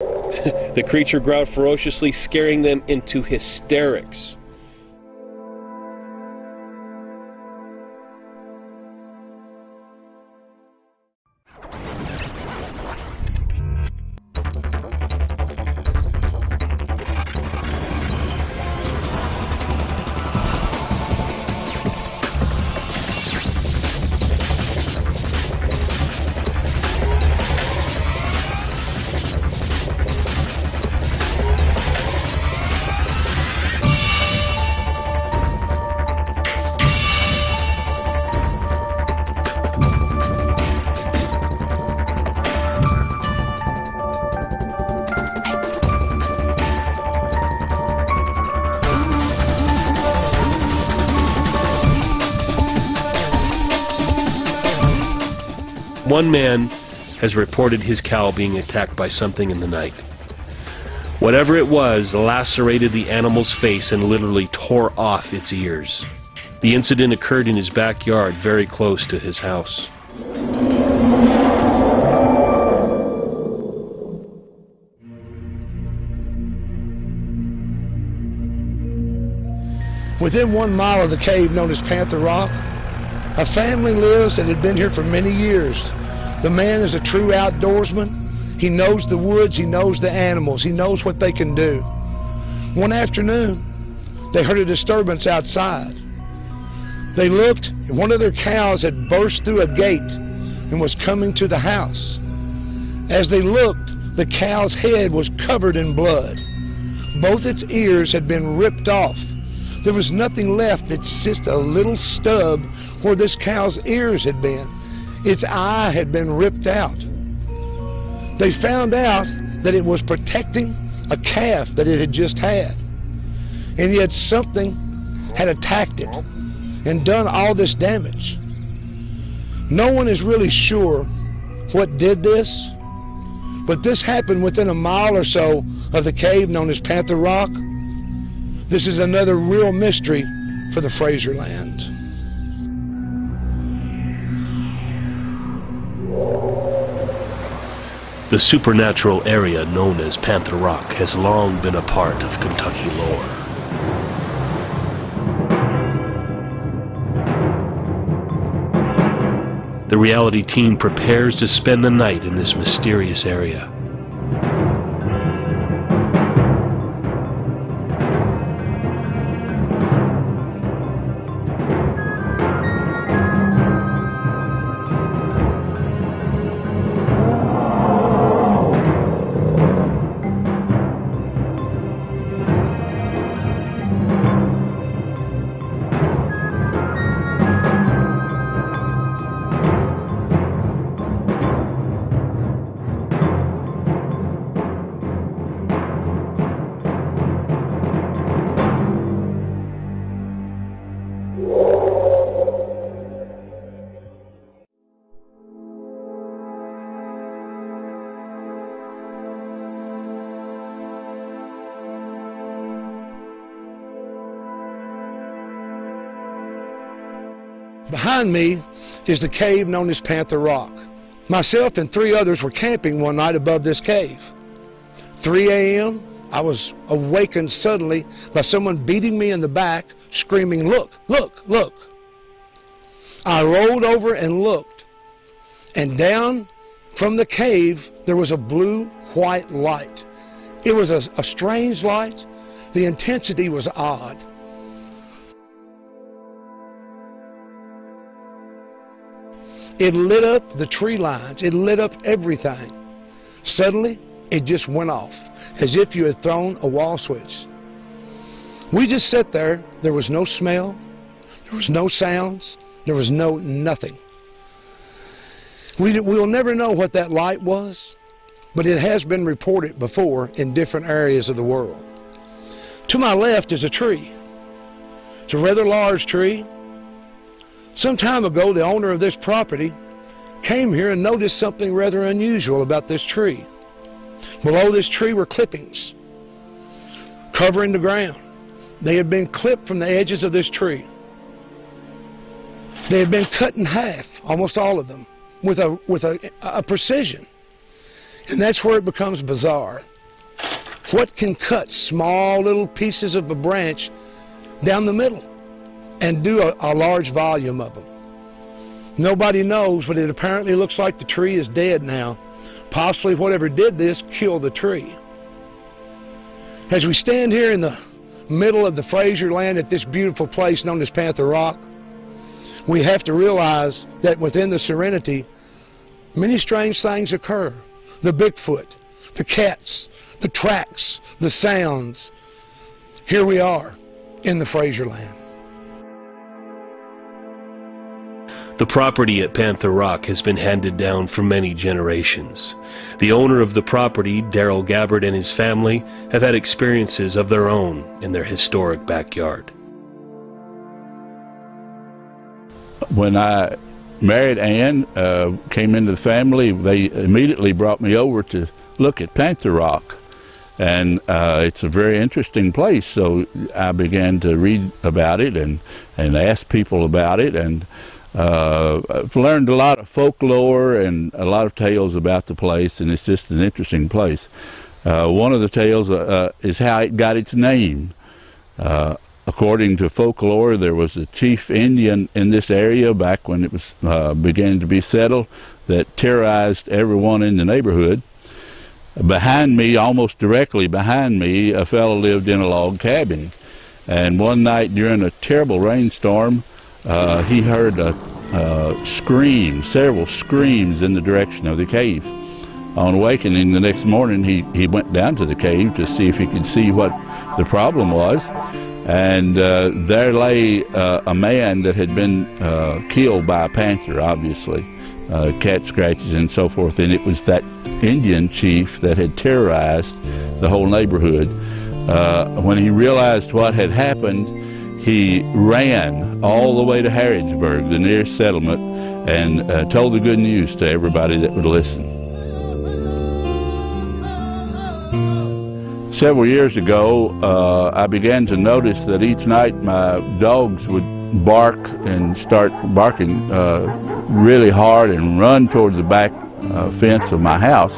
The creature growled ferociously, scaring them into hysterics. One man has reported his cow being attacked by something in the night. Whatever it was lacerated the animal's face and literally tore off its ears. The incident occurred in his backyard, very close to his house. Within 1 mile of the cave known as Panther Rock, a family lives that had been here for many years. The man is a true outdoorsman. He knows the woods, he knows the animals, he knows what they can do. One afternoon, they heard a disturbance outside. They looked, and one of their cows had burst through a gate and was coming to the house. As they looked, the cow's head was covered in blood. Both its ears had been ripped off. There was nothing left. It's just a little stub where this cow's ears had been. Its eye had been ripped out. They found out that it was protecting a calf that it had just had. And yet something had attacked it and done all this damage. No one is really sure what did this, but this happened within a mile or so of the cave known as Panther Rock. This is another real mystery for the Fraser land. The supernatural area known as Panther Rock has long been a part of Kentucky lore. The reality team prepares to spend the night in this mysterious area. Behind me is the cave known as Panther Rock. Myself and 3 others were camping one night above this cave. 3 a.m., I was awakened suddenly by someone beating me in the back, screaming, "Look, look, look." I rolled over and looked, and down from the cave there was a blue-white light. It was a strange light. The intensity was odd. It lit up the tree lines. It lit up everything. Suddenly, it just went off, as if you had thrown a wall switch. We just sat there. There was no smell. There was no sounds. There was nothing. We will never know what that light was, but it has been reported before in different areas of the world. To my left is a tree. It's a rather large tree. Some time ago, the owner of this property came here and noticed something rather unusual about this tree. Below this tree were clippings covering the ground. They had been clipped from the edges of this tree. They had been cut in half, almost all of them, with a precision. And that's where it becomes bizarre. What can cut small little pieces of a branch down the middle and do a large volume of them? Nobody knows, but it apparently looks like the tree is dead now. Possibly whatever did this killed the tree. As we stand here in the middle of the Fraser land at this beautiful place known as Panther Rock, we have to realize that within the serenity, many strange things occur. The Bigfoot, the cats, the tracks, the sounds. Here we are in the Fraser land. The property at Panther Rock has been handed down for many generations. The owner of the property, Darrell Gabbard, and his family have had experiences of their own in their historic backyard. When I married Ann, came into the family, they immediately brought me over to look at Panther Rock. And it's a very interesting place, so I began to read about it and ask people about it, and I've learned a lot of folklore and a lot of tales about the place, and it's just an interesting place. One of the tales is how it got its name. According to folklore, there was a chief Indian in this area back when it was beginning to be settled that terrorized everyone in the neighborhood. Behind me, almost directly behind me, a fellow lived in a log cabin. And one night during a terrible rainstorm, he heard a scream, several screams in the direction of the cave. On awakening the next morning, he went down to the cave to see if he could see what the problem was. And there lay a man that had been killed by a panther, obviously, cat scratches and so forth. And it was that Indian chief that had terrorized the whole neighborhood. When he realized what had happened, he ran all the way to Harrodsburg, the nearest settlement, and told the good news to everybody that would listen. Several years ago, I began to notice that each night my dogs would bark and start barking really hard and run towards the back fence of my house.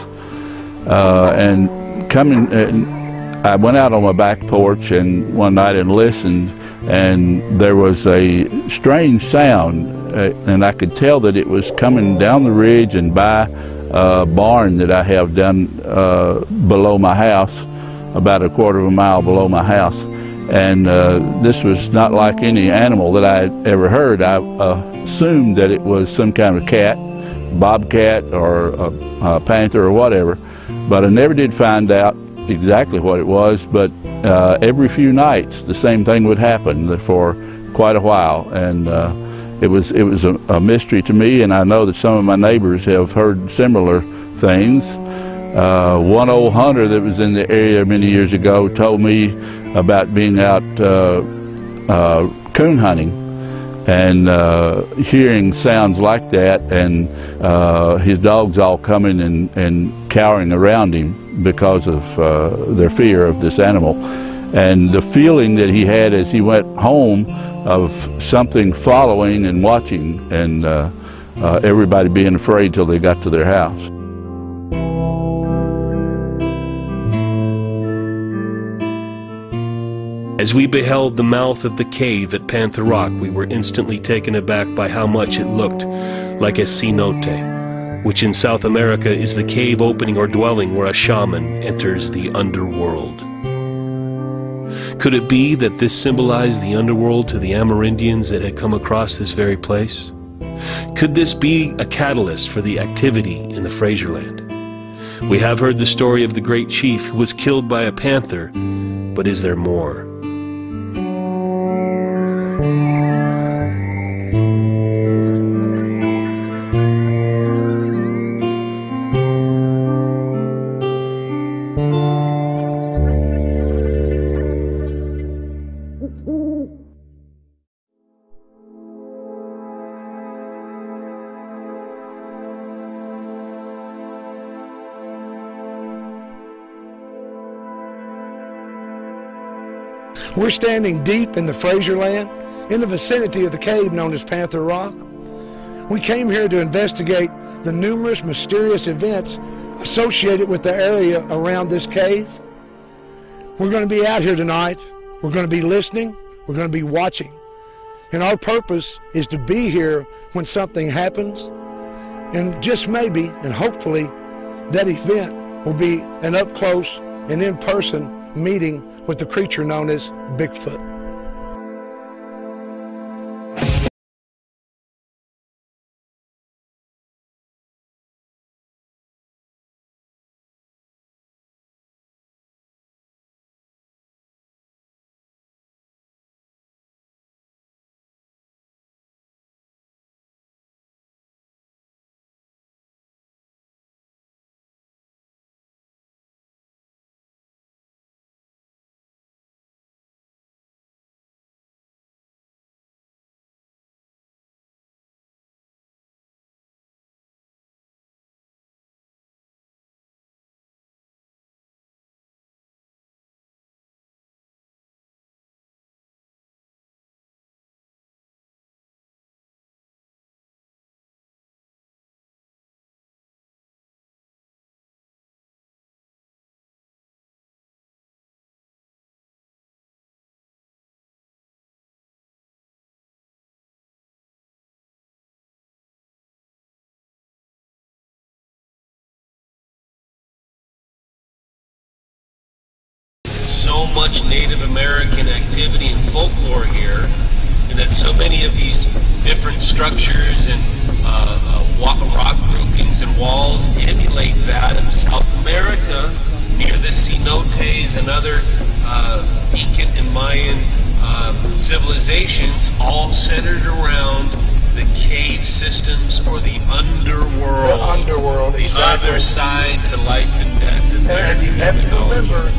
I went out on my back porch and one night and listened, and there was a strange sound, and I could tell that it was coming down the ridge and by a barn that I have down below my house, about a quarter of a mile below my house. And this was not like any animal that I had ever heard. I assumed that it was some kind of cat, bobcat or a panther or whatever, but I never did find out exactly what it was. But every few nights the same thing would happen for quite a while, and it was a mystery to me, and I know that some of my neighbors have heard similar things. One old hunter that was in the area many years ago told me about being out coon hunting and hearing sounds like that, and his dogs all coming and cowering around him because of their fear of this animal. And the feeling that he had as he went home of something following and watching, and everybody being afraid till they got to their house. As we beheld the mouth of the cave at Panther Rock, we were instantly taken aback by how much it looked like a cenote, which in South America is the cave opening or dwelling where a shaman enters the underworld. Could it be that this symbolized the underworld to the Amerindians that had come across this very place? Could this be a catalyst for the activity in the Fraser land? We have heard the story of the great chief who was killed by a panther, but is there more? We're standing deep in the Fraser land, in the vicinity of the cave known as Panther Rock. We came here to investigate the numerous mysterious events associated with the area around this cave. We're going to be out here tonight. We're going to be listening. We're going to be watching. And our purpose is to be here when something happens. And just maybe, and hopefully, that event will be an up-close and in-person meeting with the creature known as Bigfoot. So much Native American activity and folklore here, and that so many of these different structures and rock groupings and walls emulate that of South America near the cenotes and other Incan and Mayan civilizations, all centered around the cave systems or the underworld. The underworld, the exactly. other side to life and death. And you have to remember,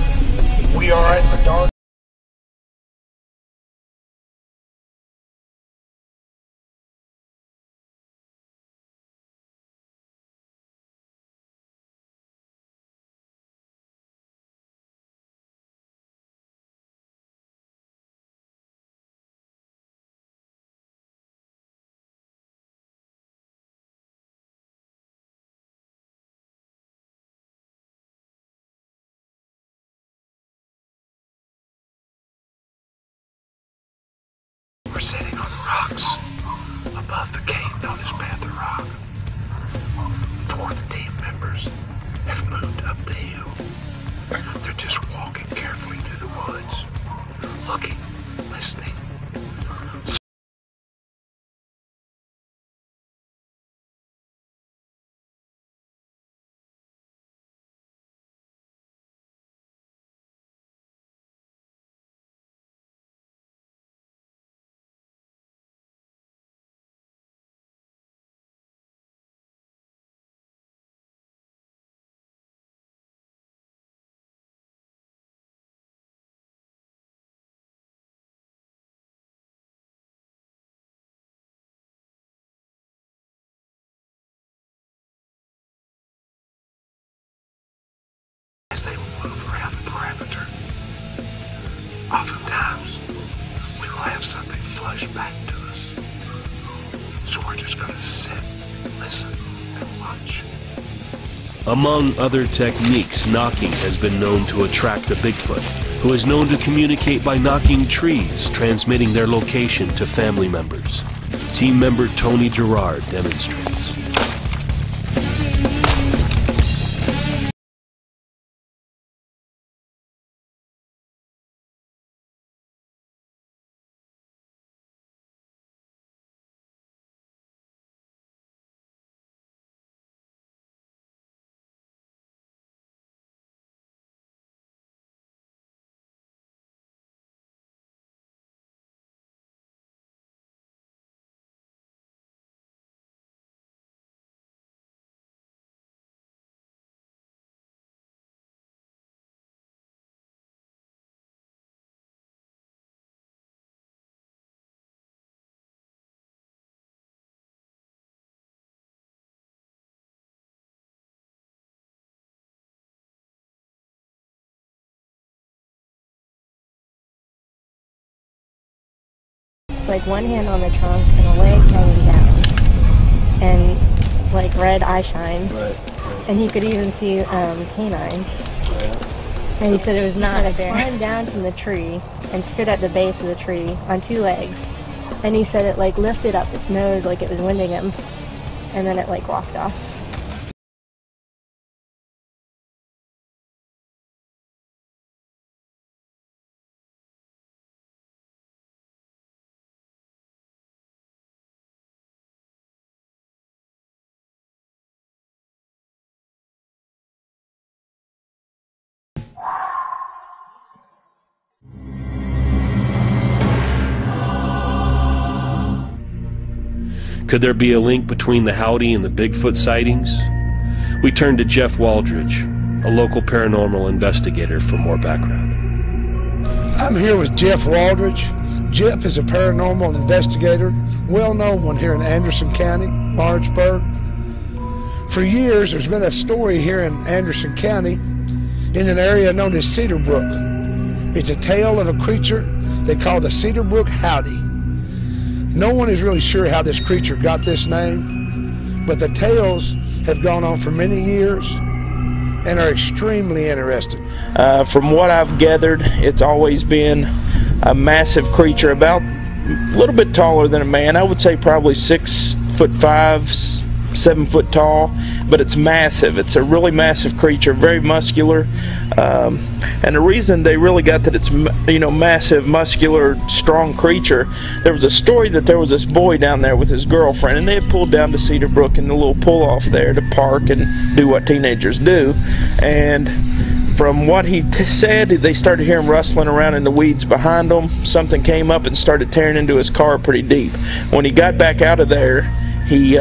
we are in the dark. We're sitting on the rocks above the cave known as Panther Rock. 4 of the team members have moved up the hill. They're just walking carefully through the woods, looking, listening. As they move around the perimeter, oftentimes we will have something flush back to us. So we're just going to sit, listen, and watch. Among other techniques, knocking has been known to attract the Bigfoot, who is known to communicate by knocking trees, transmitting their location to family members. Team member Tony Gerard demonstrates. Like one hand on the trunk and a leg hanging down, and like red eye shine. Right. and he could even see canines. And he said it was not a bear. It climbed down from the tree and stood at the base of the tree on 2 legs. And he said it like lifted up its nose like it was winding him, and then it like walked off. Could there be a link between the Howdy and the Bigfoot sightings? We turned to Jeff Waldridge, a local paranormal investigator, for more background. I'm here with Jeff Waldridge. Jeff is a paranormal investigator, well-known one here in Anderson County, Lawrenceburg. For years, there's been a story here in Anderson County in an area known as Cedar Brook. It's a tale of a creature they call the Cedar Brook Howdy. No one is really sure how this creature got this name, but the tales have gone on for many years and are extremely interesting. From what I've gathered, it's always been a massive creature, about a little bit taller than a man. I would say probably 6'5", 7 foot tall, but it's massive. It's a really massive creature, very muscular, and the reason they really got that it's, you know, massive, muscular, strong creature, there was a story that there was this boy down there with his girlfriend, and they had pulled down to Cedar Brook in the little pull off there to park and do what teenagers do. And from what he said, they started hearing rustling around in the weeds behind them. Something came up and started tearing into his car pretty deep. When he got back out of there, he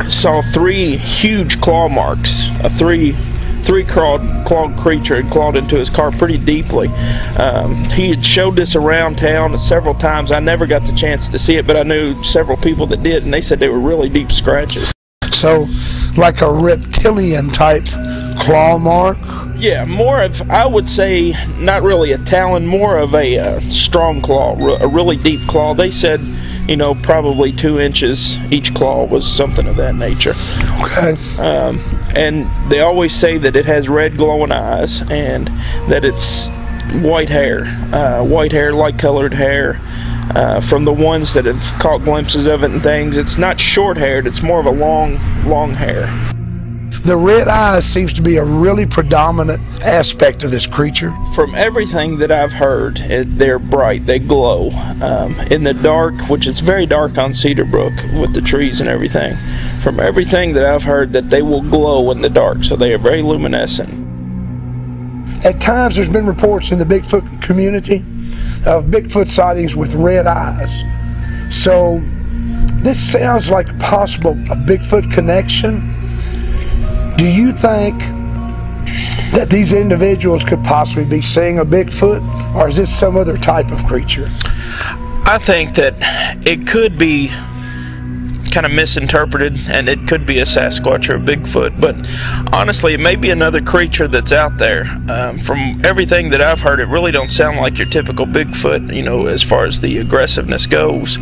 saw 3 huge claw marks. A three-clawed creature had clawed into his car pretty deeply. He had showed this around town several times. I never got the chance to see it, but I knew several people that did, and they said they were really deep scratches. So, like a reptilian type claw mark? Yeah, more of, I would say, not really a talon, more of a strong claw, a really deep claw. They said, you know, probably 2 inches each claw was something of that nature. Okay. And they always say that it has red glowing eyes and that it's white hair, light-colored hair. From the ones that have caught glimpses of it and things, it's not short-haired, it's more of a long hair. The red eyes seems to be a really predominant aspect of this creature. From everything that I've heard, they're bright, they glow. In the dark, which is very dark on Cedar Brook with the trees and everything, from everything that I've heard, that they will glow in the dark, so they are very luminescent. At times there's been reports in the Bigfoot community of Bigfoot sightings with red eyes. So this sounds like possible a Bigfoot connection. Do you think that these individuals could possibly be seeing a Bigfoot, or is this some other type of creature? I think that it could be kind of misinterpreted, and it could be a Sasquatch or a Bigfoot, but honestly it may be another creature that's out there. From everything that I've heard, it really don't sound like your typical Bigfoot, you know, as far as the aggressiveness goes.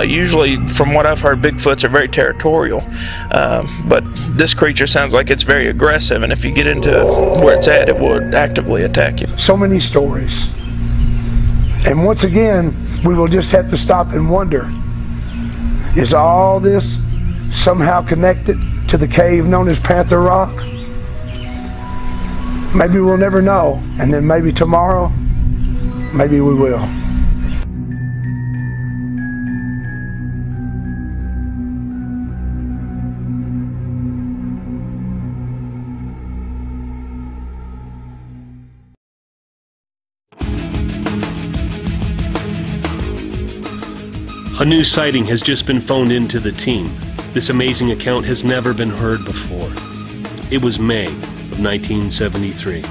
Usually, from what I've heard, Bigfoots are very territorial, but this creature sounds like it's very aggressive, and if you get into where it's at, it would actively attack you. So many stories. And once again, we will just have to stop and wonder, is all this somehow connected to the cave known as Panther Rock? Maybe we'll never know, and then maybe tomorrow, maybe we will. A new sighting has just been phoned in to the team. This amazing account has never been heard before. It was May of 1973.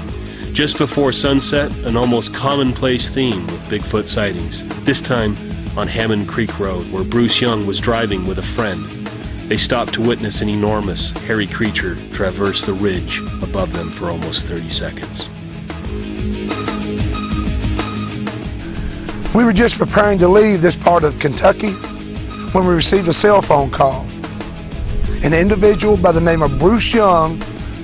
Just before sunset, an almost commonplace theme with Bigfoot sightings. This time on Hammond Creek Road, where Bruce Young was driving with a friend. They stopped to witness an enormous, hairy creature traverse the ridge above them for almost 30 seconds. We were just preparing to leave this part of Kentucky when we received a cell phone call. an individual by the name of Bruce Young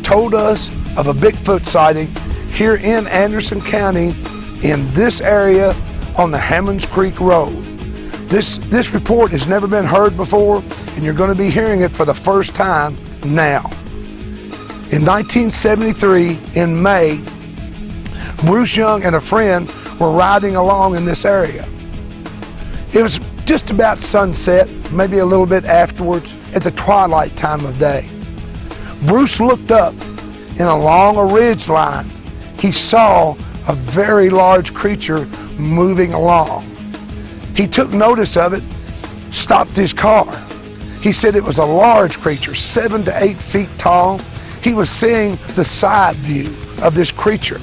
told us of a Bigfoot sighting here in Anderson County in this area on the Hammonds Creek Road. This report has never been heard before, and you're going to be hearing it for the first time now. In 1973, in May, Bruce Young and a friend were riding along in this area. It was just about sunset, maybe a little bit afterwards, at the twilight time of day. Bruce looked up, and along a ridge line, he saw a very large creature moving along. He took notice of it, stopped his car. He said it was a large creature, 7 to 8 feet tall. He was seeing the side view of this creature.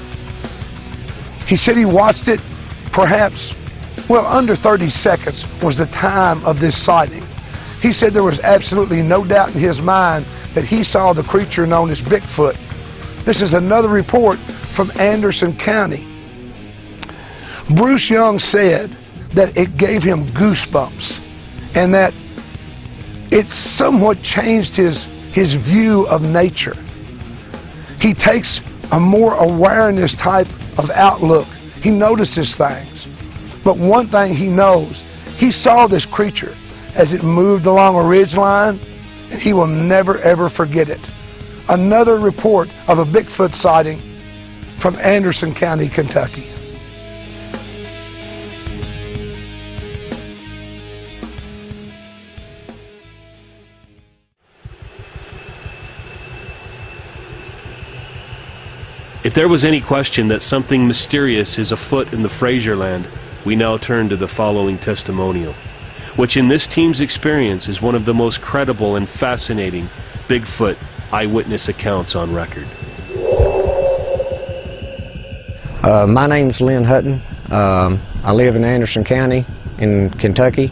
He said he watched it perhaps, well, under 30 seconds was the time of this sighting. He said there was absolutely no doubt in his mind that he saw the creature known as Bigfoot. This is another report from Anderson County. Bruce Young said that it gave him goosebumps and that it somewhat changed his view of nature. He takes a more awareness type of outlook. He notices things. But one thing he knows, he saw this creature as it moved along a ridge line, and he will never ever forget it. Another report of a Bigfoot sighting from Anderson County, Kentucky. If there was any question that something mysterious is afoot in the Fraser land, we now turn to the following testimonial, which in this team's experience is one of the most credible and fascinating Bigfoot eyewitness accounts on record. My name's Lynn Hutton. I live in Anderson County in Kentucky.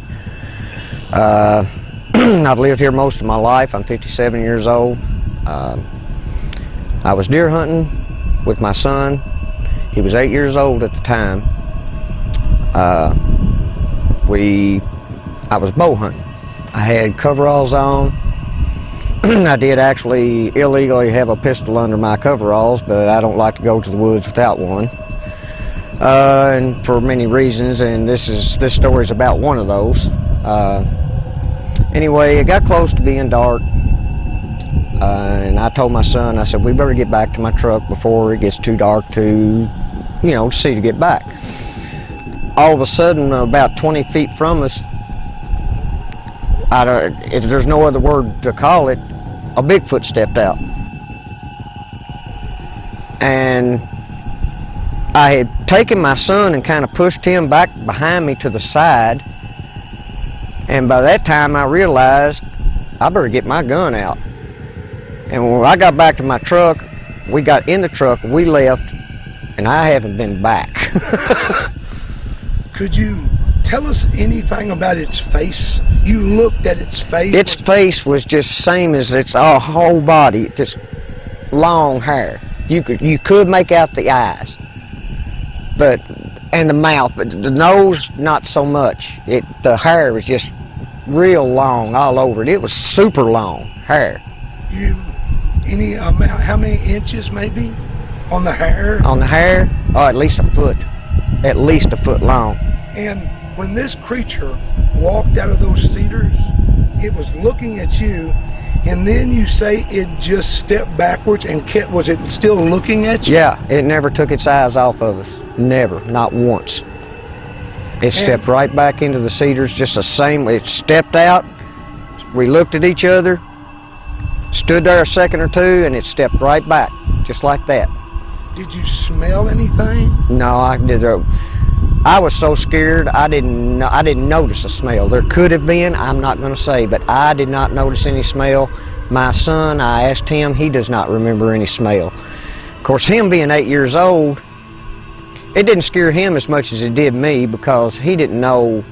I've lived here most of my life. I'm 57 years old. I was deer hunting with my son. He was 8 years old at the time. I was bow hunting. I had coveralls on. I did actually illegally have a pistol under my coveralls, but I don't like to go to the woods without one. And for many reasons, and this story is about one of those. Anyway, it got close to being dark. And I told my son, I said, we better get back to my truck before it gets too dark to, see to get back. All of a sudden, about 20 feet from us, if there's no other word to call it, a Bigfoot stepped out. And I had taken my son and kind of pushed him back behind me to the side. And by that time, I realized I better get my gun out. And when I got back to my truck, we got in the truck, we left, and I haven't been back. Could you tell us anything about its face? You looked at its face. Its face was just same as its whole body, just long hair. You could make out the eyes, and the mouth, but the nose not so much. The hair was just real long all over it. It was super long hair. Any amount? How many inches maybe on the hair? On the hair? Oh, at least a foot. At least a foot long. And when this creature walked out of those cedars, it was looking at you, and then you say it just stepped backwards and kept, was it still looking at you? Yeah, it never took its eyes off of us. Never, not once. It stepped right back into the cedars, just the same. It stepped out, we looked at each other, stood there a second or two, and it stepped right back, just like that. Did you smell anything? No, I was so scared I didn't notice a smell. There could have been, I'm not going to say, but I did not notice any smell. My son, I asked him, he does not remember any smell. Of course, him being 8 years old, it didn't scare him as much as it did me, because he didn't know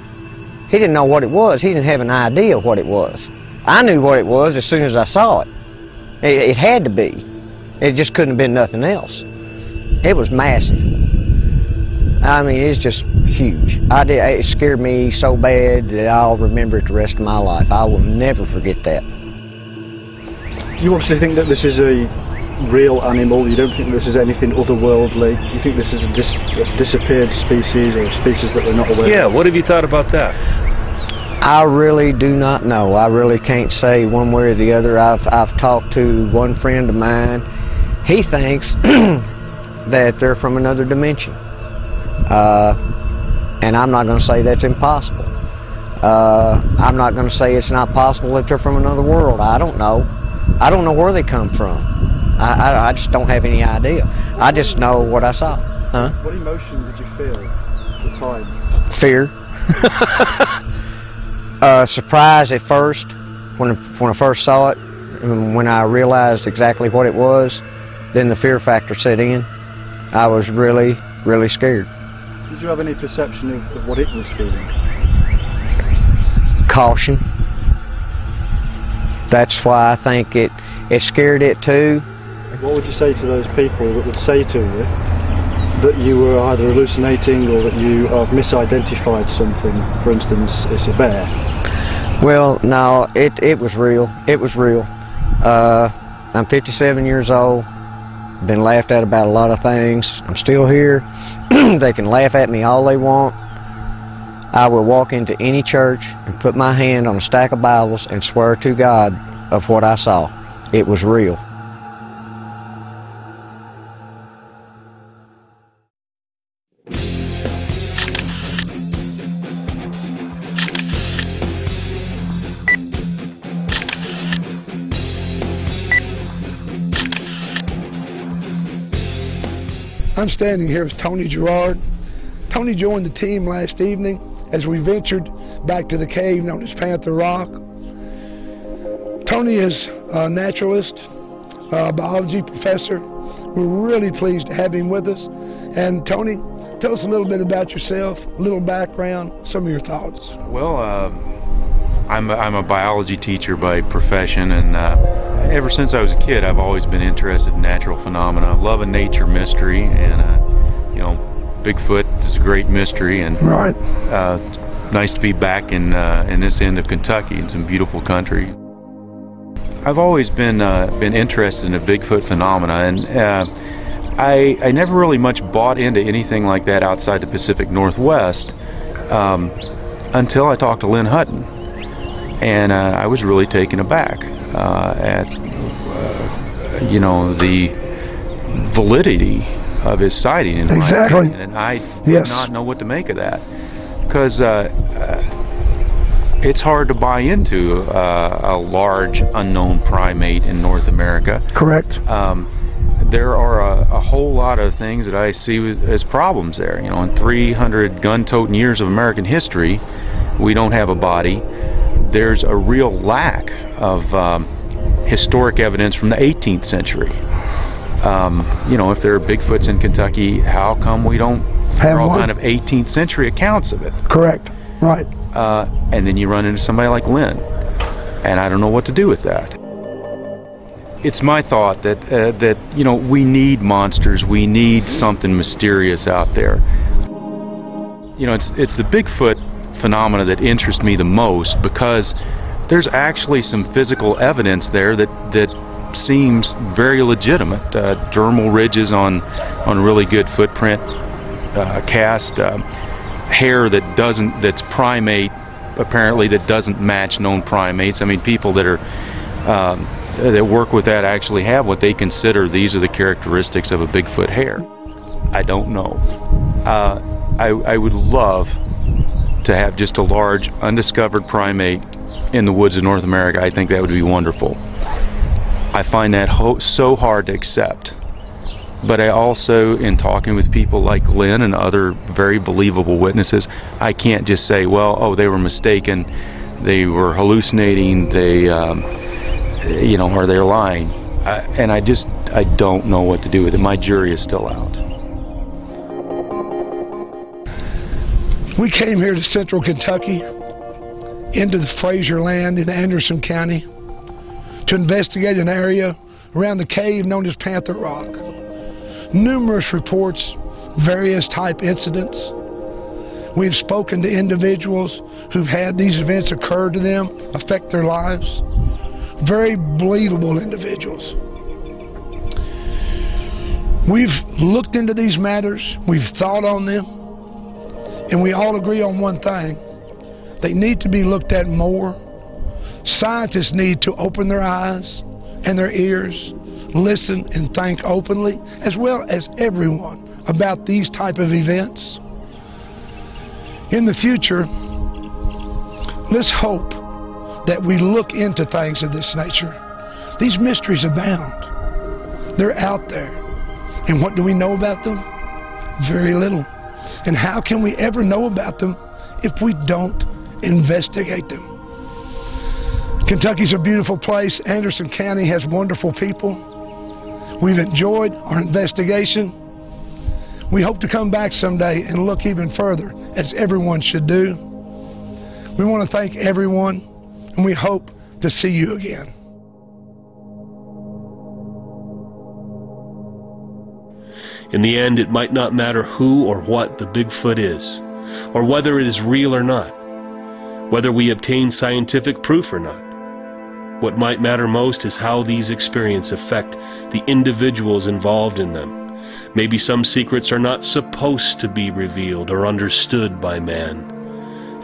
what it was. He didn't have an idea what it was. I knew what it was as soon as I saw it. It had to be. It just couldn't have been nothing else. It was massive. I mean, it's just huge. It scared me so bad that I'll remember it the rest of my life. I will never forget that. You obviously think that this is a real animal. You don't think this is anything otherworldly. You think this is a disappeared species, or a species that we're not aware of. Yeah, what have you thought about that? I really do not know. I really can't say one way or the other. I've talked to one friend of mine. He thinks that they're from another dimension. And I'm not going to say that's impossible. I'm not going to say it's not possible that they're from another world. I don't know. I don't know where they come from. I just don't have any idea. I just know what I saw. Huh? What emotion did you feel at the time? Fear. Surprise at first when I first saw it, and when I realized exactly what it was, then the fear factor set in. I was really, really scared. Did you have any perception of what it was feeling? Caution. That's why I think it scared it too. What would you say to those people that would say to you that you were either hallucinating or that you have misidentified something? For instance, it's a bear. Well, no, it was real. It was real. I'm 57 years old. Been laughed at about a lot of things. I'm still here. They can laugh at me all they want. I will walk into any church and put my hand on a stack of Bibles and swear to God of what I saw. It was real. I'm standing here with Tony Gerard. Tony joined the team last evening as we ventured back to the cave known as Panther Rock. Tony is a naturalist, a biology professor. We're really pleased to have him with us. And Tony, tell us a little bit about yourself, a little background, some of your thoughts. Well, I'm a biology teacher by profession, and ever since I was a kid, I've always been interested in natural phenomena. I love a nature mystery, and you know, Bigfoot is a great mystery, and right. Nice to be back in this end of Kentucky. It's a beautiful country. I've always been interested in the Bigfoot phenomena, and I never really much bought into anything like that outside the Pacific Northwest until I talked to Lynn Hutton. And I was really taken aback at you know, the validity of his sighting. Exactly. And I did not know what to make of that, because it's hard to buy into a large unknown primate in North America. Correct. There are a whole lot of things that I see as problems there. You know, in 300 gun-toting years of American history, we don't have a body. There's a real lack of historic evidence from the 18th century. You know, if there are Bigfoots in Kentucky, how come we don't have all kind of 18th century accounts of it? Correct. Right. And then you run into somebody like Lynn, and I don't know what to do with that. It's my thought that that you know, we need monsters. We need something mysterious out there. You know, it's the Bigfoot phenomena that interests me the most, because there's actually some physical evidence there that seems very legitimate. Dermal ridges on really good footprint cast, hair that's primate, apparently, that doesn't match known primates. I mean, people that are that work with that actually have what they consider these are the characteristics of a Bigfoot hair. I don't know. I would love to have just a large undiscovered primate in the woods of North America. I think that would be wonderful. I find that so hard to accept. But I also, in talking with people like Lynn and other very believable witnesses, I can't just say, well, oh, they were mistaken, they were hallucinating, they, you know, or they're lying. And I don't know what to do with it. My jury is still out. We came here to central Kentucky, into the Fraser land in Anderson County, to investigate an area around the cave known as Panther Rock. Numerous reports, various type incidents. We've spoken to individuals who've had these events occur to them, affect their lives. very believable individuals. We've looked into these matters, we've thought on them, and we all agree on one thing. They need to be looked at more. Scientists need to open their eyes and their ears, listen and think openly, as well as everyone, about these type of events. In the future, let's hope that we look into things of this nature. These mysteries abound. They're out there. And what do we know about them? Very little. And how can we ever know about them if we don't investigate them? Kentucky's a beautiful place. Anderson County has wonderful people. We've enjoyed our investigation. We hope to come back someday and look even further, as everyone should do. We want to thank everyone, and we hope to see you again. In the end, it might not matter who or what the Bigfoot is, or whether it is real or not, whether we obtain scientific proof or not. What might matter most is how these experiences affect the individuals involved in them. Maybe some secrets are not supposed to be revealed or understood by man,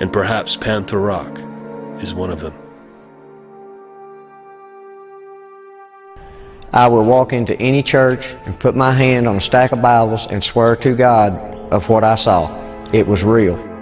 and perhaps Panther Rock is one of them. I will walk into any church and put my hand on a stack of Bibles and swear to God of what I saw. It was real.